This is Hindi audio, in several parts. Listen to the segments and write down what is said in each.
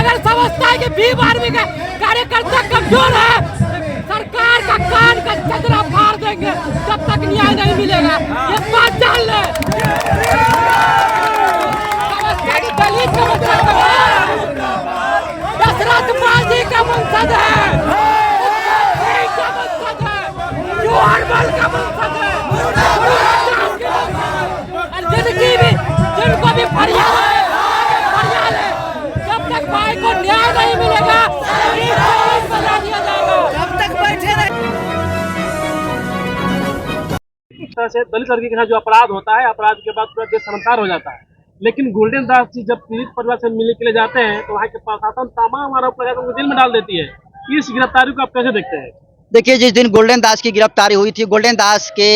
अगर समझता है कि भीम आर्मी के कार्यकर्ता कमजोर है, सरकार का कान का चदरा फाड़ देंगे जब तक न्याय नहीं मिलेगा। ये बात जान ले। दलित दशरथ मांझी का वंशज है, जिनको भी फरियाद है, जब तक भाई को न्याय नहीं मिलेगा बना दिया जाएगा। जब तक बैठे रहे। इस तरह से दलित लड़की के साथ जो अपराध होता है, अपराध के बाद पूरा देश समझदार हो जाता है। लेकिन गोल्डन दास जी जब पीड़ित परिवार से मिलने के लिए जाते हैं तो वहाँ के प्रशासन तमाम आरोप लगाकर उनको जेल में डाल देती है। इस गिरफ्तारी को आप कैसे देखते हैं? देखिए, जिस दिन गोल्डन दास की गिरफ्तारी हुई थी, गोल्डन दास के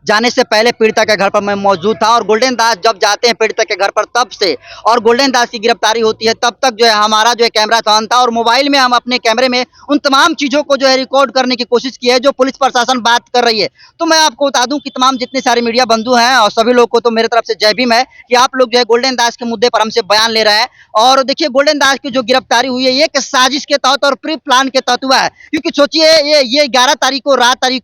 जाने से पहले पीड़िता के घर पर मैं मौजूद था, और गोल्डन दास जब जाते हैं पीड़िता के घर पर तब से और गोल्डन दास की गिरफ्तारी होती है तब तक जो है हमारा जो है कैमरा ऑन था, और मोबाइल में हम अपने कैमरे में उन तमाम चीज़ों को जो है रिकॉर्ड करने की कोशिश की है जो पुलिस प्रशासन बात कर रही है। तो मैं आपको बता दूं कि तमाम जितने सारे मीडिया बंधु हैं और सभी लोग को तो मेरे तरफ से जय भीम है कि आप लोग जो है गोल्डन दास के मुद्दे पर हमसे बयान ले रहे हैं। और देखिए, गोल्डन दास की जो गिरफ्तारी हुई है ये एक साजिश के तहत और प्री प्लान के तहत हुआ है, क्योंकि सोचिए ये 11 तारीख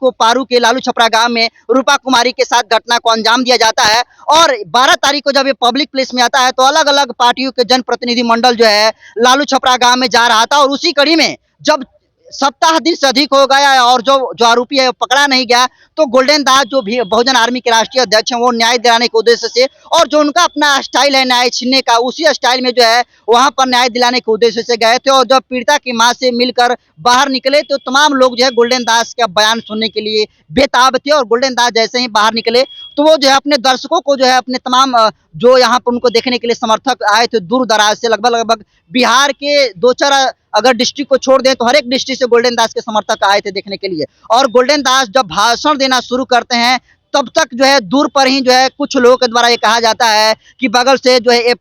को पारू के लालू छपरा गांव में रूपा कुमारी के साथ घटना को अंजाम दिया जाता है, और 12 तारीख को जब ये पब्लिक प्लेस में आता है तो अलग अलग पार्टियों के जनप्रतिनिधि मंडल जो है लालू छपरा गांव में जा रहा था, और उसी कड़ी में जब सप्ताह दिन से अधिक हो गया और जो आरोपी है वो पकड़ा नहीं गया, तो गोल्डन दास जो भी बहुजन आर्मी के राष्ट्रीय अध्यक्ष हैं वो न्याय दिलाने के उद्देश्य से, और जो उनका अपना स्टाइल है न्याय छीनने का, उसी स्टाइल में जो है वहां पर न्याय दिलाने के उद्देश्य से गए थे। और जब पीड़िता की मां से मिलकर बाहर निकले तो तमाम लोग जो है गोल्डन दास का बयान सुनने के लिए बेताब थे, और गोल्डन दास जैसे ही बाहर निकले तो वो जो है अपने दर्शकों को जो है अपने तमाम जो यहाँ पर उनको देखने के लिए समर्थक आए थे दूर दराज से, लगभग बिहार के 2-4 अगर डिस्ट्रिक्ट को छोड़ दें तो हर एक डिस्ट्रिक्ट से गोल्डन दास के समर्थक आए थे देखने के लिए। और गोल्डन दास जब भाषण देना शुरू करते हैं तब तक जो है दूर पर ही जो है कुछ लोगों के द्वारा ये कहा जाता है कि बगल से जो है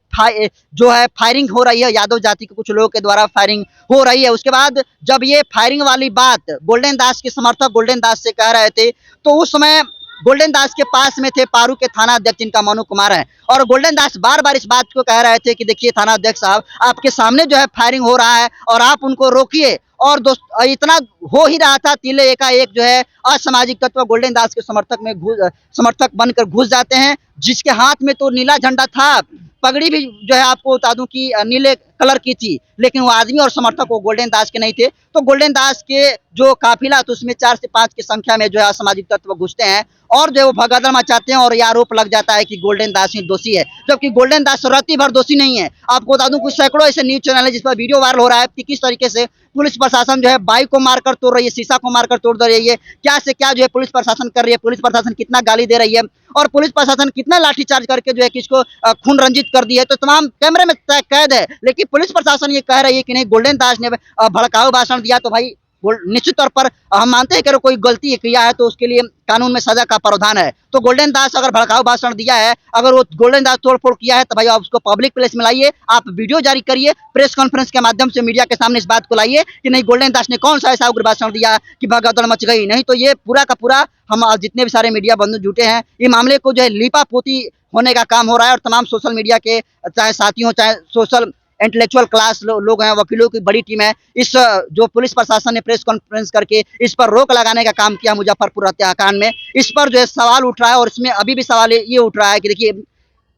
फायरिंग हो रही है, यादव जाति के कुछ लोगों के द्वारा फायरिंग हो रही है। उसके बाद जब ये फायरिंग वाली बात गोल्डन दास के समर्थक गोल्डन दास से कह रहे थे तो उस समय गोल्डन दास के पास में थे पारू के थाना अध्यक्ष जिनका मनु कुमार है, और गोल्डन दास बार बार इस बात को कह रहे थे कि देखिए थाना अध्यक्ष साहब, आपके सामने जो है फायरिंग हो रहा है और आप उनको रोकिए। और दोस्त इतना हो ही रहा था, तिले एकाएक जो है असामाजिक तत्व गोल्डन दास के समर्थक बनकर घुस जाते हैं, जिसके हाथ में तो नीला झंडा था, पगड़ी भी जो है आपको बता दूं कि नीले कलर की थी, लेकिन वो आदमी और समर्थक वो गोल्डन दास के नहीं थे। तो गोल्डन दास के जो काफिला तो उसमें 4 से 5 की संख्या में जो है असामाजिक तत्व घुसते हैं और जो है वो भगदड़ मचाते हैं, और ये आरोप लग जाता है कि गोल्डन दास ही दोषी है, जबकि गोल्डन दास रत्ती भर दोषी नहीं है। आपको बता दूं कुछ सैकड़ों ऐसे न्यूज चैनल है जिस पर वीडियो वायरल हो रहा है कि किस तरीके से पुलिस प्रशासन जो है बाइक को मारकर तोड़ रही है, शीशा को मारकर तोड़ दे रही है, क्या से क्या जो है पुलिस प्रशासन कर रही है, पुलिस प्रशासन कितना गाली दे रही है और पुलिस प्रशासन कितना लाठीचार्ज करके जो है किसको खून रंजित कर दी है। तो तमाम कैमरे में कैद है, लेकिन पुलिस प्रशासन ये कह रही है कि नहीं गोल्डन दास ने भड़काऊ भाषण दिया। तो भाई निश्चित तौर पर हम मानते हैं कि अगर कोई गलती किया है तो उसके लिए कानून में सजा का प्रावधान है। तो गोल्डन दास अगर भड़काऊ भाषण दिया है, अगर वो गोल्डन दास तोड़फोड़ किया है तो भाई आप उसको पब्लिक प्लेस में लाइए, आप वीडियो जारी करिए, प्रेस कॉन्फ्रेंस के माध्यम से मीडिया के सामने इस बात को लाइए कि नहीं गोल्डन दास ने कौन सा ऐसा उग्र भाषण दिया कि भगदड़ मच गई। नहीं तो ये पूरा का पूरा हम जितने भी सारे मीडिया बंधु जुटे हैं ये मामले को जो है लीपा पोती होने का काम हो रहा है, और तमाम सोशल मीडिया के चाहे साथियों चाहे सोशल इंटेलेक्चुअल क्लास लोग हैं, वकीलों की बड़ी टीम है, इस जो पुलिस प्रशासन ने प्रेस कॉन्फ्रेंस करके इस पर रोक लगाने का काम किया मुजफ्फरपुर हत्याकांड में, इस पर जो है सवाल उठ रहा है। और इसमें अभी भी सवाल ये उठ रहा है कि देखिए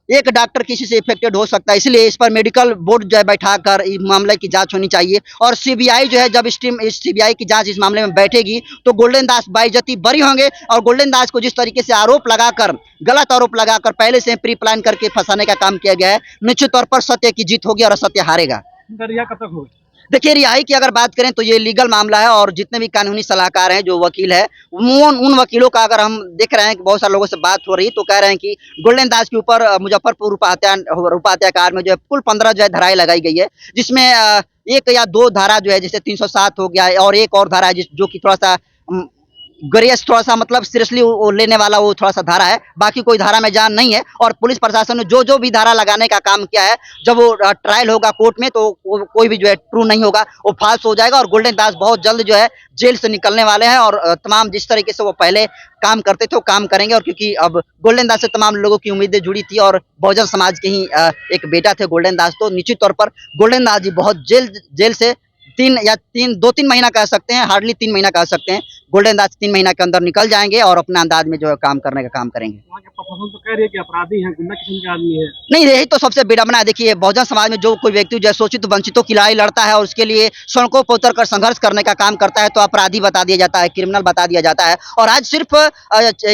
एक डॉक्टर किसी से इफेक्टेड हो सकता है, इसलिए इस पर मेडिकल बोर्ड जो है बैठाकर इस मामले की जांच होनी चाहिए। और सीबीआई जो है जब इस सीबीआई की जांच इस मामले में बैठेगी तो गोल्डन दास बाइज्जती बरी होंगे, और गोल्डन दास को जिस तरीके से आरोप लगाकर गलत आरोप लगाकर पहले से प्री प्लान करके फंसाने का काम किया गया है, निश्चित तौर पर सत्य की जीत होगी और असत्य हारेगा। कब तक होगी? देखिए, रिहाई की अगर बात करें तो ये लीगल मामला है, और जितने भी कानूनी सलाहकार हैं जो वकील है उन वकीलों का अगर हम देख रहे हैं कि बहुत सारे लोगों से बात हो रही तो कह रहे हैं कि गोल्डन दास के ऊपर मुजफ्फरपुर रूपा हत्याकांड में जो है कुल 15 जो है धाराएं लगाई गई है, जिसमें 1 या 2 धारा जो है जैसे 307 हो गया और एक और धारा है जो कि थोड़ा सा ग्रेस थोड़ा सा मतलब सीरियसली वो लेने वाला वो थोड़ा सा धारा है, बाकी कोई धारा में जान नहीं है। और पुलिस प्रशासन ने जो भी धारा लगाने का काम किया है, जब वो ट्रायल होगा कोर्ट में तो वो कोई भी जो है ट्रू नहीं होगा, वो फाल्स हो जाएगा। और गोल्डन दास बहुत जल्द जो है जेल से निकलने वाले हैं और तमाम जिस तरीके से वो पहले काम करते थे वो काम करेंगे। और क्योंकि अब गोल्डन दास से तमाम लोगों की उम्मीदें जुड़ी थी और बहुजन समाज के ही एक बेटा थे गोल्डन दास, तो निश्चित तौर पर गोल्डन दास जी बहुत जेल से 2-3 महीना कह सकते हैं, हार्डली 3 महीना कह सकते हैं, गोल्डन दास 3 महीना के अंदर निकल जाएंगे और अपने अंदाज में जो है काम करने का काम करेंगे। वहाँ के प्रशासन तो कह रही है कि अपराधी हैं, गुंडा किस्म के आदमी है। नहीं, यही तो सबसे विडंबना है। देखिए, बहुजन समाज में जो कोई व्यक्ति जो है शोषित वंचितों की लड़ाई लड़ता है और उसके लिए सड़कों पर उतर कर संघर्ष करने का काम करता है तो अपराधी बता दिया जाता है, क्रिमिनल बता दिया जाता है। और आज सिर्फ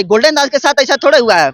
गोल्डन दास के साथ ऐसा थोड़ा हुआ है,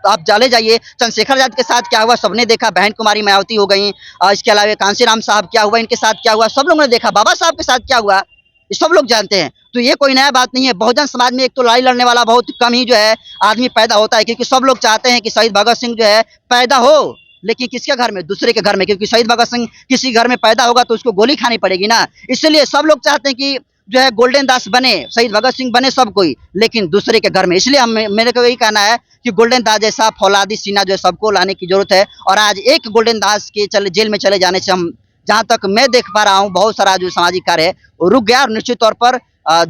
आप चले जाइए चंद्रशेखर आजाद के साथ क्या हुआ सबने देखा, बहन कुमारी मायावती हो गई, इसके अलावा कांशीराम साहब क्या हुआ, इनके साथ क्या हुआ सब लोगों ने देखा, बाबा साहब के साथ क्या हुआ ये सब लोग जानते हैं। तो ये कोई नया बात नहीं है। बहुजन समाज में एक तो लड़ाई लड़ने वाला बहुत कम ही जो है आदमी पैदा होता है, क्योंकि सब लोग चाहते हैं कि शहीद भगत सिंह जो है पैदा हो, लेकिन किसके घर में? दूसरे के घर में, क्योंकि शहीद भगत सिंह किसी घर में पैदा होगा तो उसको गोली खानी पड़ेगी ना। इसलिए सब लोग चाहते हैं कि जो है गोल्डन दास बने, शहीद भगत सिंह बने सब कोई, लेकिन दूसरे के घर में। इसलिए मेरे को यही कहना है कि गोल्डन दास जैसा फौलादी सीना जो है सबको लाने की जरूरत है। और आज एक गोल्डन दास के जेल में चले जाने से हम जहाँ तक मैं देख पा रहा हूँ बहुत सारा जो सामाजिक कार्य है वो रुक गया और निश्चित तौर पर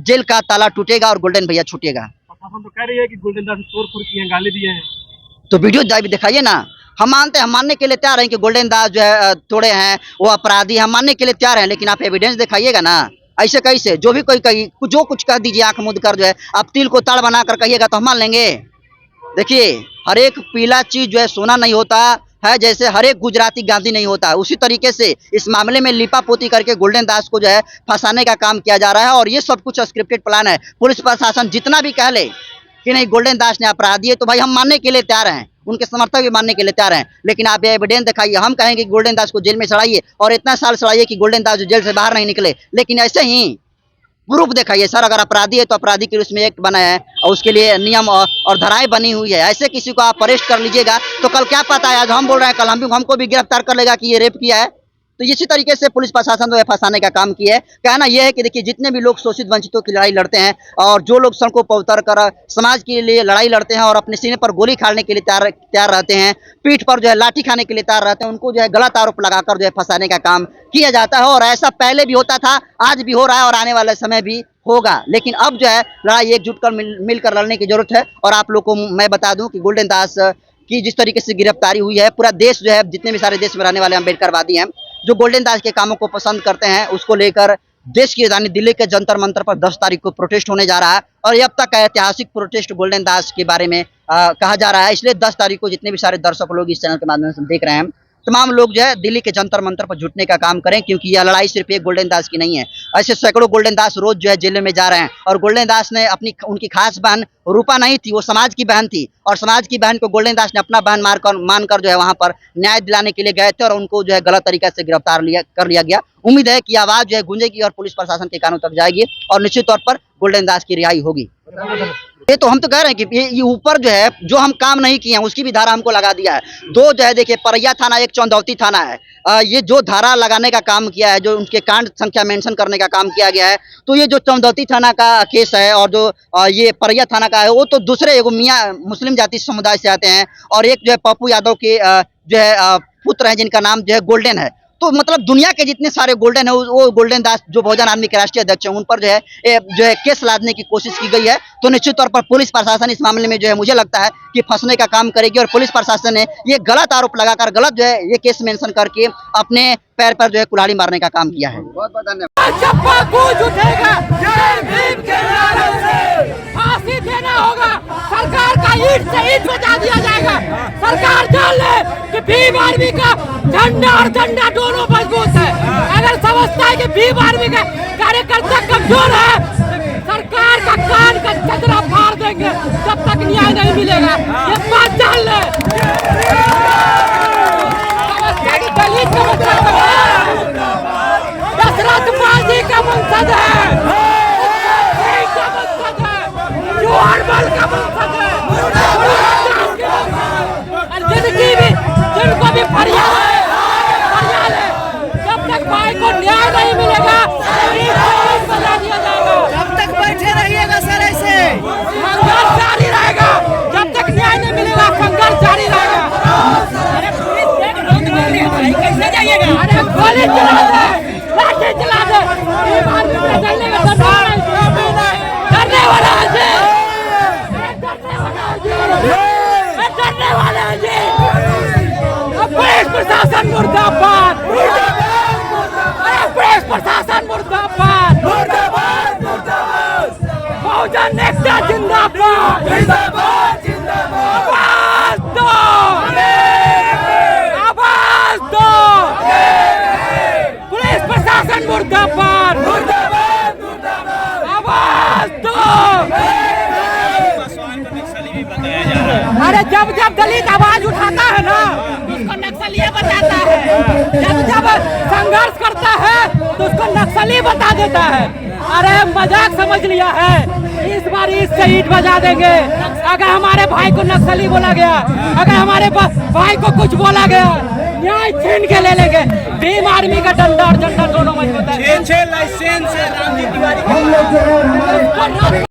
जेल का ताला टूटेगा और गोल्डन भैया छूटेगा। प्रशासन तो कह रही है कि गोल्डन दास तोड़-फोड़ किए हैं, गाली दिए हैं। तो वीडियो दिखाइए ना, हम मानने के लिए तैयार हैं कि गोल्डन दास जो है तोड़े हैं, वो अपराधी, हम मानने के लिए तैयार हैं, लेकिन आप एविडेंस दिखाइएगा ना। ऐसे कैसे जो भी कोई कही जो कुछ कह दीजिए आंख मूंद कर जो है आप तिल को ताड़ बना कर कहिएगा तो हम मान लेंगे। देखिए, हर एक पीला चीज जो है सोना नहीं होता है, जैसे हर एक गुजराती गांधी नहीं होता, उसी तरीके से इस मामले में लिपापोती करके गोल्डन दास को जो है फंसाने का काम किया जा रहा है। और ये सब कुछ स्क्रिप्टेड प्लान है। पुलिस प्रशासन जितना भी कह ले कि नहीं गोल्डन दास ने अपराधी है तो भाई हम मानने के लिए तैयार हैं, उनके समर्थक भी मानने के लिए तैयार हैं, लेकिन आप ये एविडेंस दिखाइए। हम कहेंगे कि गोल्डन दास को जेल में चढ़ाइए और इतना साल चढ़ाइए कि गोल्डन दास जेल से बाहर नहीं निकले, लेकिन ऐसे ही प्रूफ दिखाइए। सर अगर अपराधी है तो अपराधी के उसमें एक्ट बना है और उसके लिए नियम और धाराएं बनी हुई है, ऐसे किसी को आप अरेस्ट कर लीजिएगा तो कल क्या पता है आज हम बोल रहे हैं कल हमको भी गिरफ्तार कर लेगा कि ये रेप किया है। तो इसी तरीके से पुलिस प्रशासन जो है फंसाने का काम किया है। कहना यह है कि देखिए जितने भी लोग शोषित वंचितों की लड़ाई लड़ते हैं और जो लोग सड़कों पर उतर कर समाज के लिए लड़ाई लड़ते हैं और अपने सीने पर गोली खाने के लिए तैयार रहते हैं, पीठ पर जो है लाठी खाने के लिए तैयार रहते हैं, उनको जो है गलत आरोप लगाकर जो है फंसाने का काम किया जाता है। और ऐसा पहले भी होता था, आज भी हो रहा है और आने वाले समय भी होगा। लेकिन अब जो है लड़ाई एकजुट कर मिलकर लड़ने की जरूरत है। और आप लोग को मैं बता दूं कि गोल्डन दास की जिस तरीके से गिरफ्तारी हुई है, पूरा देश जो है जितने भी सारे देश में रहने वाले अम्बेडकरवादी हैं जो गोल्डन दास के कामों को पसंद करते हैं, उसको लेकर देश की राजधानी दिल्ली के जंतर मंतर पर 10 तारीख को प्रोटेस्ट होने जा रहा है। और ये अब तक का ऐतिहासिक प्रोटेस्ट गोल्डन दास के बारे में कहा जा रहा है। इसलिए 10 तारीख को जितने भी सारे दर्शक लोग इस चैनल के माध्यम से देख रहे हैं तमाम लोग जो है दिल्ली के जंतर मंतर पर जुटने का काम करें, क्योंकि यह लड़ाई सिर्फ एक गोल्डन दास की नहीं है। ऐसे सैकड़ों गोल्डन दास रोज जो है जेल में जा रहे हैं। और गोल्डन दास ने उनकी खास बहन रूपा नहीं थी, वो समाज की बहन थी, और समाज की बहन को गोल्डन दास ने अपना बहन मानकर जो है वहां पर न्याय दिलाने के लिए गए थे और उनको जो है गलत तरीके से गिरफ्तार कर लिया गया। उम्मीद है कि आवाज जो है गूंजेगी और पुलिस प्रशासन के कानों तक जाएगी और निश्चित तौर पर गोल्डन दास की रिहाई होगी। ये तो हम तो कह रहे हैं कि ये ऊपर जो है जो हम काम नहीं किए हैं उसकी भी धारा हमको लगा दिया है। दो जो है देखिए परैया थाना एक चंदौती थाना है, ये जो धारा लगाने का काम किया है, जो उनके कांड संख्या मेंशन करने का काम किया गया है, तो ये जो चंदौती थाना का केस है और जो ये परैया थाना का है वो तो दूसरे एगो मियाँ मुस्लिम जाति समुदाय से आते हैं और एक जो है पप्पू यादव के जो है पुत्र हैं जिनका नाम जो है गोल्डन है। तो मतलब दुनिया के जितने सारे गोल्डन है वो गोल्डन दास जो बहुजन आर्मी के राष्ट्रीय अध्यक्ष हैं उन पर जो है केस लादने की कोशिश की गई है। तो निश्चित तौर पर पुलिस प्रशासन इस मामले में जो है मुझे लगता है कि फंसने का काम करेगी और पुलिस प्रशासन ने ये गलत आरोप लगाकर गलत जो है ये केस मेंशन करके अपने पैर पर जो है कुल्हाड़ी मारने का काम किया है। बहुत बहुत धन्यवाद। चप्पा गूंज उठेगा, जय भीम के नारे से फांसी देना होगा, सरकार का ईंट से ईंट बजा दिया जाएगा। सरकार जान ले कि भीम आर्मी का झंडा और झंडा दोनों मजबूत है। अगर समझता है कि भीम आर्मी का कार्यकर्ता कमजोर है, सरकार का कान का चदरा फाड़ देंगे जब तक न्याय नहीं मिलेगा। ये बात जान ले। दलित दशरथ मांझी का वंशज है, जोहरमल का वंशज है, जिनको भी फरियाद है, जब तक भाई को न्याय नहीं मिलेगा बजा दिया जाएगा। जब तक बैठे रहिएगा सर ऐसे लाठी चला दे, लाठी चला दे। भीम आर्मी का डरने का डरने वाला है जी, डरने वाला है जी, डरने वाला है जी। पुलिस प्रशासन मुर्दाबाद, अरे पुलिस प्रशासन मुर्दाबाद, बहुजन एकता जिंदाबाद, आवाज दो, आवाज दो। पुलिस प्रशासन मुर्दाबाद, आवाज दो। अरे जब जब दलित आवाज उठाता है ना तो उसको नक्सली बताता है, जब जब संघर्ष करता है तो उसको नक्सली बता देता है। अरे मजाक समझ लिया है, इस बार इससे ईंट बजा देंगे। अगर हमारे भाई को नक्सली बोला गया, अगर हमारे भाई को कुछ बोला गया, न्याय छीन के ले लेंगे। भीम आर्मी का डंडा और झंडा दोनों मजबूत है। 6 लाइसेंस है रामजी तिवारी के।